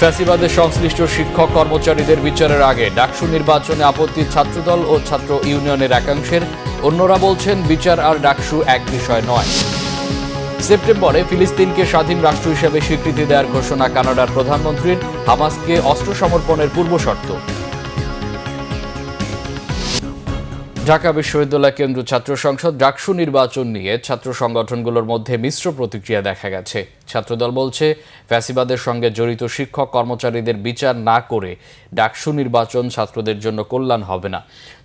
ফ্যাসিবাদে সংশ্লিষ্ট শিক্ষক কর্মচারীদের বিচারের আগে ডাকসু নির্বাচনে আপত্তি ছাত্রদল ও ছাত্র ইউনিয়নের একাংশের। অন্যরা বলছেন বিচার আর ডাকসু এক বিষয় নয়। সেপ্টেম্বরে ফিলিস্তিনকে স্বাধীন রাষ্ট্র হিসেবে স্বীকৃতি দেওয়ার ঘোষণা কানাডার প্রধানমন্ত্রীর, হামাসকে অস্ত্র সমর্পণের পূর্বশর্ত। ঢাকা বিশ্ববিদ্যালয় কেন্দ্র ছাত্র সংসদ ডাকসু নির্বাচন নিয়ে ছাত্র সংগঠনগুলোর মধ্যে মিশ্র প্রতিক্রিয়া দেখা গেছে। ছাত্রদল বলছে, ফ্যাসিবাদের সঙ্গে জড়িত শিক্ষক কর্মচারীদের বিচার না করে ডাকসু নির্বাচন ছাত্রদের জন্য কল্যাণ হবে না।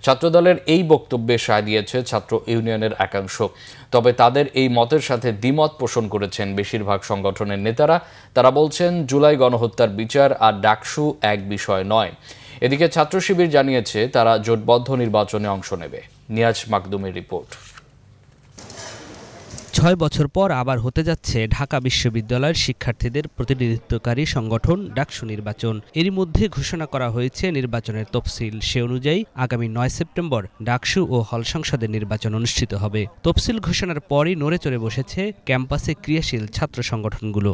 ছাত্রদলের এই বক্তব্যে সায় দিয়েছে ছাত্র ইউনিয়নের একাংশ। তবে তাদের এই মতের সাথে দ্বিমত পোষণ করেছেন বেশিরভাগ সংগঠনের নেতারা। তারা বলছেন, জুলাই গণহত্যার বিচার আর ডাকসু এক বিষয় নয়। এদিকে ছাত্র শিবির জানিয়েছে তারা জোটবদ্ধ নির্বাচনে অংশ নেবে। নিয়াজ মাকদুমের রিপোর্ট। ৬ বছর পর আবার হতে যাচ্ছে ঢাকা বিশ্ববিদ্যালয়ের শিক্ষার্থীদের প্রতিনিধিত্বকারী সংগঠন ডাকসু নির্বাচন। এরই মধ্যে ঘোষণা করা হয়েছে নির্বাচনের তফসিল। সে অনুযায়ী আগামী ৯ সেপ্টেম্বর ডাকসু ও হল সংসদের নির্বাচন অনুষ্ঠিত হবে। তফসিল ঘোষণার পরই নড়েচড়ে বসেছে ক্যাম্পাসে ক্রিয়াশীল ছাত্র সংগঠনগুলো।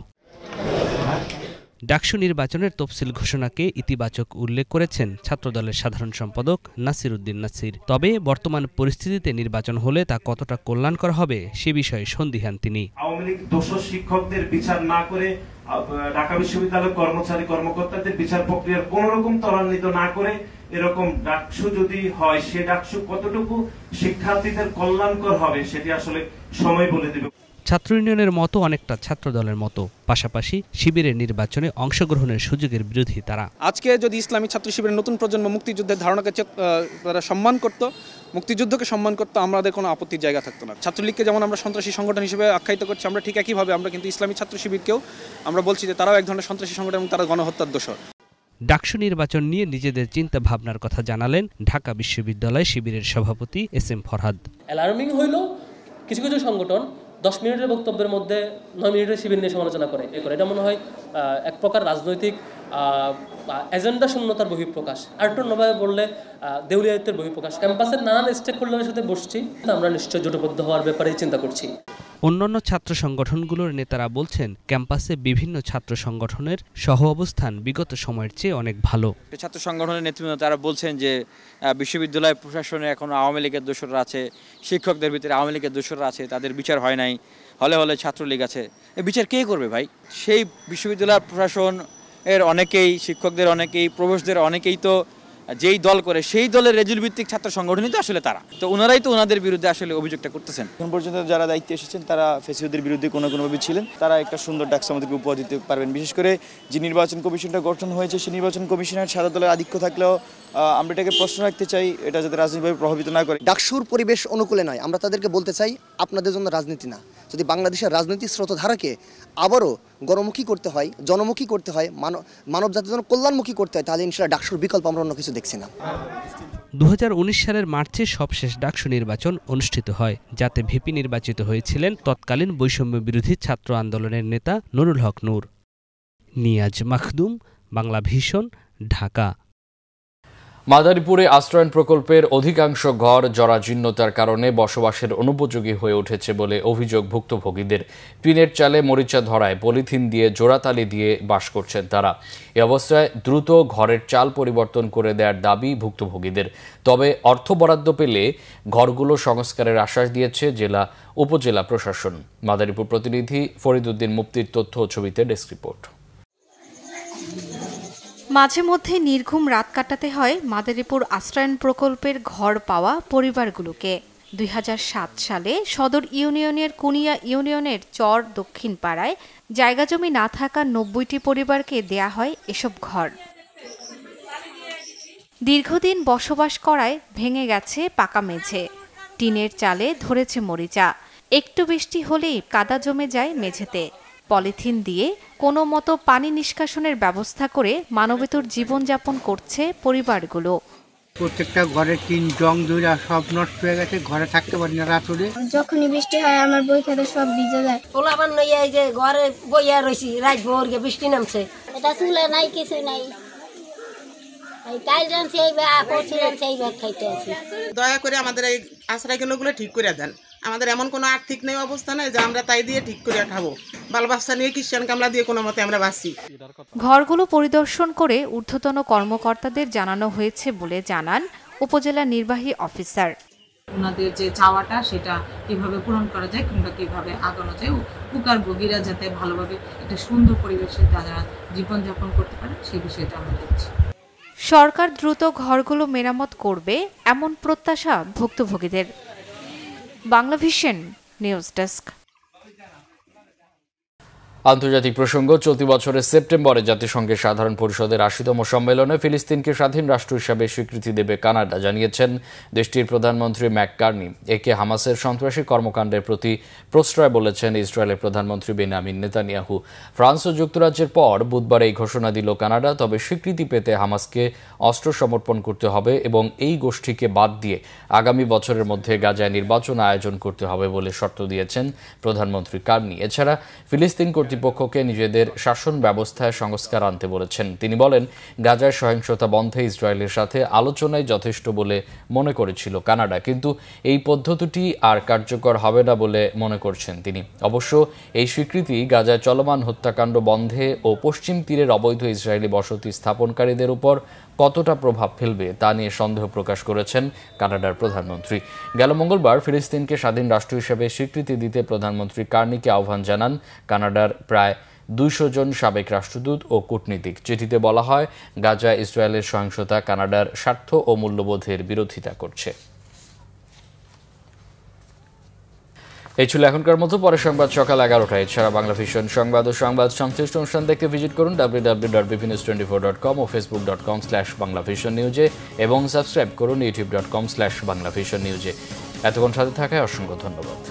ডাকসু নির্বাচনের তফসিল ঘোষণাকে ইতিবাচক উল্লেখ করেছেন ছাত্রদলের সাধারণ সম্পাদক নাসির উদ্দিন নাসির। তবে বর্তমান পরিস্থিতিতে নির্বাচন হলে তা কতটা কল্যাণকর হবে সে বিষয়ে সন্দিহান তিনি। আওয়ামী লীগ দোষী শিক্ষকদের বিচার না করে ঢাকা বিশ্ববিদ্যালয় কর্মচারী কর্মকর্তাদের বিচার প্রক্রিয়ার কোন রকম ত্বরান্বিত না করে এরকম ডাকসু যদি হয়, সে ডাকসু কতটুকু শিক্ষার্থীদের কল্যাণকর হবে সেটি আসলে সময় বলে দেবে। ছাত্র ইউনিয়নের মতো অনেকটা ছাত্রদলের মতো পাশাপাশি শিবিরের নির্বাচনে অংশগ্রহণের সুযোগের বিরোধী তারা। আজকে যদি ইসলামী ছাত্র শিবিরের নতুন প্রজন্ম মুক্তিযুদ্ধের ধারণাকে সম্মান করত, মুক্তিযুদ্ধকে সম্মান করত, আমাদের কোনো আপত্তির জায়গা থাকতো না। ছাত্রলীগকে যেমন আমরা সন্ত্রাসী সংগঠন হিসেবে আখ্যায়িত করছি, আমরা ঠিক একইভাবে আমরা কিন্তু ইসলামী ছাত্র শিবিরকেও আমরা বলছি যে তারাও এক ধরনের সন্ত্রাসী সংগঠন এবং তারা গণহত্যার দোষর। ডাকসু নির্বাচন নিয়ে নিজেদের চিন্তা ভাবনার কথা জানালেন ঢাকা বিশ্ববিদ্যালয় শিবিরের সভাপতি SM ফরহাদ। অ্যালার্মিং হইল কিছু কিছু সংগঠন 10 মিনিটের বক্তব্যের মধ্যে 9 মিনিটের শিবির নিয়ে সমালোচনা করে। এটা মনে হয় এক প্রকার রাজনৈতিক এজেন্ডা শূন্যতার বহিঃপ্রকাশ। আর একটু অন্যভাবে বললে দেউলিয়ায়িত্বের বহিঃপ্রকাশ। ক্যাম্পাসের নানান স্টেক হোল্ডারের সাথে বসছি, আমরা নিশ্চয় জোটবদ্ধ হওয়ার ব্যাপারে চিন্তা করছি। অন্যান্য ছাত্র সংগঠনগুলোর নেতারা বলছেন, ক্যাম্পাসে বিভিন্ন ছাত্র সংগঠনের সহ অবস্থান বিগত সময়ের চেয়ে অনেক ভালো। ছাত্র সংগঠনের নেতৃত্ব তারা বলছেন যে বিশ্ববিদ্যালয় প্রশাসনে এখন আওয়ামী লীগের দোসররা আছে, শিক্ষকদের ভিতরে আওয়ামী লীগের দোসররা আছে, তাদের বিচার হয় নাই, হলে হলে ছাত্রলীগ আছে। এই বিচার কে করবে ভাই? সেই বিশ্ববিদ্যালয় প্রশাসন এর অনেকেই, শিক্ষকদের অনেকেই, প্রবেশদের অনেকেই তো যেই দল করে সেই দলের রেজুল ভিত্তিক ছাত্র সংগঠনই তো আসলে তারা। তো ওনারাই তো ওনাদের বিরুদ্ধে আসলে অভিযোগটা করতেছেন। এখন পর্যন্ত যারা দায়িত্বে এসেছেন তারা ফ্যাসিবাদের বিরুদ্ধে কোনোভাবে ছিলেন। তারা একটা সুন্দর ডাকসু আমাদেরকে উপহার দিতে পারবেন। বিশেষ করে যে নির্বাচন কমিশনটা গঠন হয়েছে, সেই নির্বাচন কমিশনের সাদা দলের আধিক্য থাকলেও আমরা এটাকে প্রশ্ন রাখতে চাই, এটা যাতে রাজনৈতিকভাবে প্রভাবিত না করে। ডাকসুর পরিবেশ অনুকূলে নয়। আমরা তাদেরকে বলতে চাই, আপনাদের জন্য রাজনীতি না। যদি বাংলাদেশের রাজনৈতিক স্রোতধারাকে আবারও গণমুখী করতে হয়, জনমুখী করতে হয়, মানব জাতির জন্য কল্যাণমুখী করতে হয়, তাহলে ইনশাআল্লাহ ডাকসুর বিকল্প আমরা অন্য কিছু দেখছি না। 2019 সালের মার্চে সবশেষ ডাকসু নির্বাচন অনুষ্ঠিত হয়, যাতে ভিপি নির্বাচিত হয়েছিলেন তৎকালীন বৈষম্য বিরোধী ছাত্র আন্দোলনের নেতা নুরুল হক নূর। নিয়াজ মাকদুম, বাংলা ভিশন, ঢাকা। মাদারীপুরে আশ্রয়ণ প্রকল্পের অধিকাংশ ঘর জরাজীর্ণতার কারণে বসবাসের অনুপযোগী হয়ে উঠেছে বলে অভিযোগ ভুক্তভোগীদের। টিনের চালে মরিচা ধরায় পলিথিন দিয়ে জোড়াতালি দিয়ে বাস করছেন তারা। এ অবস্থায় দ্রুত ঘরের চাল পরিবর্তন করে দেওয়ার দাবি ভুক্তভোগীদের। তবে অর্থ বরাদ্দ পেলে ঘরগুলো সংস্কারের আশ্বাস দিয়েছে জেলা উপজেলা প্রশাসন। মাদারীপুর প্রতিনিধি ফরিদ উদ্দিন মুফতির তথ্য ও ছবিতে ডেস্ক রিপোর্ট। মাঝে মধ্যে নির্ঘুম রাত কাটাতে হয় মাদারীপুর আশ্রয়ণ প্রকল্পের ঘর পাওয়া পরিবারগুলোকে। 2007 সালে সদর ইউনিয়নের কুনিয়া ইউনিয়নের চর দক্ষিণ পাড়ায় জায়গা জমি না থাকা 90টি পরিবারকে দেয়া হয় এসব ঘর। দীর্ঘদিন বসবাস করায় ভেঙে গেছে পাকা মেঝে, টিনের চালে ধরেছে মরিচা। একটু বৃষ্টি হলেই কাদা জমে যায় মেঝেতে। পলিথিন দিয়ে কোনো মতো পানি নিষ্কাশনের ব্যবস্থা করে মানবেতর জীবনযাপন করছে পরিবারগুলো। প্রত্যেকটা ঘরের টিন জং ধরে সব নষ্ট হয়ে গেছে, ঘরে থাকতে পারি না রাত্রে। যখনই বৃষ্টি হয় আমার বই খাতা সব ভিজে যায়। পোলাবান নইয়া এই যে ঘরে বইয়া রইছি, রাত ভোর বৃষ্টি নামছে। এটা চুলা নাই, কিছু নাই। দয়া করে আমাদের এই আশ্রয় কেন্দ্রগুলো ঠিক করে দেন। আমাদের এমন কোনো আর্থিক নেই অবস্থা নাই যে আমরা তাই দিয়ে ঠিক করে খাবো। বাল বাচ্চা নিয়ে খ্রিস্টান কামলা দিয়ে কোনো মতে আমরা বাঁচি। ঘরগুলো পরিদর্শন করে ঊর্ধ্বতন কর্মকর্তাদের জানানো হয়েছে বলে জানান উপজেলা নির্বাহী অফিসার। ওনাদের যে চাওয়াটা সেটা কিভাবে পূরণ করা যায় কিংবা কিভাবে আগানো যায়, উপকার ভোগীরা যাতে ভালোভাবে একটা সুন্দর পরিবেশে তারা জীবনযাপন করতে পারে সেই বিষয়টা আমরা দেখছি। সরকার দ্রুত ঘরগুলো মেরামত করবে এমন প্রত্যাশা ভুক্তভোগীদের। Banglavision news desk. আন্তর্জাতিক প্রসঙ্গ। চলতি বছরের সেপ্টেম্বরে জাতিসংঘের সাধারণ পরিষদের ৮০তম সম্মেলনে ফিলিস্তিনকে স্বাধীন রাষ্ট্র হিসাবে স্বীকৃতি দেবে কানাডা, জানিয়েছেন দেশটির প্রধানমন্ত্রী ম্যাক কার্নি। একে হামাসের সন্ত্রাসী কর্মকাণ্ডের প্রতি প্রশ্রয় বলেছেন ইসরায়েলের প্রধানমন্ত্রী বেনিয়ামিন নেতানিয়াহু। ফ্রান্স ও যুক্তরাজ্যের পর বুধবার এই ঘোষণা দিল কানাডা। তবে স্বীকৃতি পেতে হামাসকে অস্ত্র সমর্পণ করতে হবে এবং এই গোষ্ঠীকে বাদ দিয়ে আগামী বছরের মধ্যে গাজায় নির্বাচন আয়োজন করতে হবে বলে শর্ত দিয়েছেন প্রধানমন্ত্রী কার্নি। এছাড়া ফিলিস্তিন কর্তৃপক্ষকে নিজেদের শাসন ব্যবস্থায় সংস্কার আনতে বলেছেন। তিনি বলেন, গাজার সহিংসতা বন্ধে ইসরায়েলের সাথে আলোচনাই যথেষ্ট বলে মনে করেছিল কানাডা, কিন্তু এই পদ্ধতিটি আর কার্যকর হবে না বলে মনে করছেন তিনি। অবশ্য এই স্বীকৃতি গাজায় চলমান হত্যাকাণ্ড বন্ধে ও পশ্চিম তীরের অবৈধ ইসরায়েলি বসতি স্থাপনকারীদের উপর কতটা প্রভাব ফেলবে তা নিয়ে সন্দেহ প্রকাশ করেছেন কানাডার প্রধানমন্ত্রী। গেল মঙ্গলবার ফিলিস্তিনকে স্বাধীন রাষ্ট্র হিসেবে স্বীকৃতি দিতে প্রধানমন্ত্রী কার্নিকে আহ্বান জানান কানাডার প্রায় ২০০ জন সাবেক রাষ্ট্রদূত ও কূটনীতিক। চিঠিতে বলা হয়, গাজায় ইসরায়েলের সহিংসতা কানাডার স্বার্থ ও মূল্যবোধের বিরোধিতা করছে। এই ছিল এখনকার মতো। পরে সংবাদ সকাল 11টায়। এছাড়া বাংলাভিশন সংবাদ ও সংবাদ সংশ্লিষ্ট অনুষ্ঠান দেখতে ভিজিট করুন www.bpnews24.com ও facebook.com/banglavisionnews এবং সাবস্ক্রাইব করুন youtube.com/banglavisionnews। এতক্ষণ সাথে থাকায় অসংখ্য ধন্যবাদ।